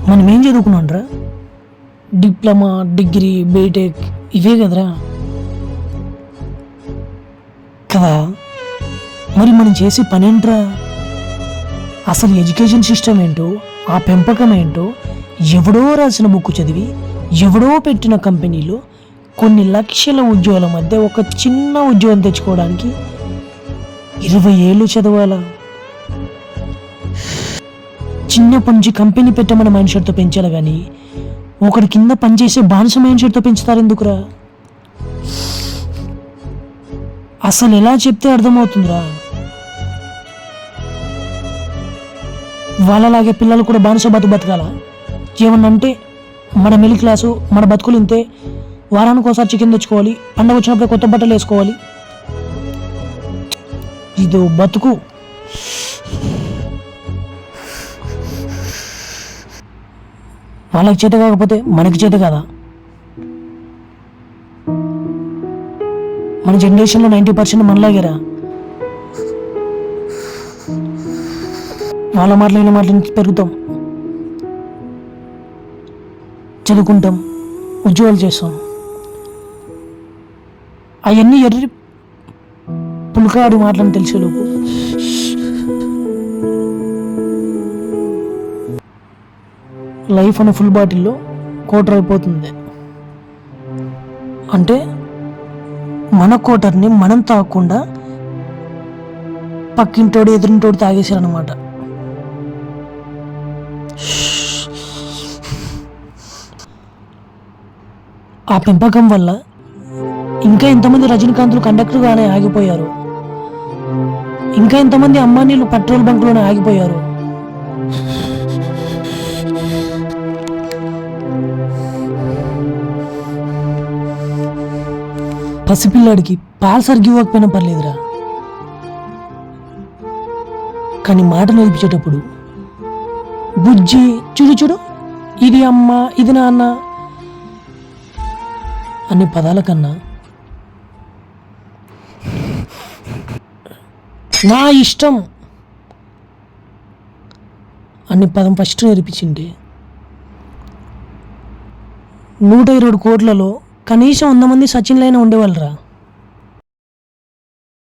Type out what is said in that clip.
మనం ఏం చదువుకున్నాంరా? Diploma, degree, BTech ఇవే కదరా కదా. మరి మనం చేసే పని ఏంట్రా? అసలు ఎడ్యుకేషన్ సిస్టమ్ ఏంటో, ఆ పెంపకం ఏంటో ఎవడో రాసిన బుక్ చదివి ఎవడో పెట్టిన కంపెనీలో కొన్ని లక్షల ఉద్యోగాల మధ్య ఒక చిన్న ఉద్యోగం తెచ్చుకోవడానికి 20 ఏళ్ళు చదవాలా? చిన్నప్పటి నుంచి కంపెనీ పెట్టమని మైండ్ సెట్తో పెంచాలి కానీ ఒకటి కింద పనిచేసే బానిస మైండ్ సెట్తో పెంచుతారు ఎందుకురా? అసలు ఎలా చెప్తే అర్థమవుతుందిరా? వాళ్ళలాగే పిల్లలు కూడా బానిస బతకాల. ఏమన్నంటే మన మిడిల్ క్లాసు, మన బతుకులు ఇంతే, వారానికి ఒకసారి చికెన్ తెచ్చుకోవాలి, పండగ వచ్చినప్పుడు కొత్త బట్టలు వేసుకోవాలి. ఇదో బతుకు. వాళ్ళకి చేత కాకపోతే మనకి చేత కదా. మన జనరేషన్లో 90% మనలాగేరా. వాళ్ళ మాటలు వీళ్ళ మాటలు పెరుగుతాం, చదువుకుంటాం, ఉద్యోగాలు చేస్తాం. అవన్నీ ఎర్రి పుల్కాడు మాటలను తెలిసేలోపు లైఫ్ అనే ఫుల్ బాటిల్లో క్వార్టర్ అయిపోతుంది. అంటే మన క్వార్టర్ని మనం తాగకుండా పక్కింటోడు ఎదురింటోడు తాగేశారనమాట. ఆ పెంపకం వల్ల ఇంకా ఎంతమంది రజనీకాంత్లు కండక్టర్గానే ఆగిపోయారు, ఇంకా ఎంతమంది అమ్మానీలు పెట్రోల్ బంకులోనే ఆగిపోయారు. పసిపిల్లాడికి పాలు సరిగ్గా ఇవ్వకపోయినా పర్లేదురా, కానీ మాట నేర్పించేటప్పుడు బుజ్జి, చూడు చూడు, ఇది అమ్మ, ఇది నాన్న అనే పదాల కన్నా నా ఇష్టం అనే పదం ఫస్ట్ నేర్పించింది. 120 కోట్లలో కనీసం 100 మంది సచిన్లైనా ఉండేవాళ్ళరా.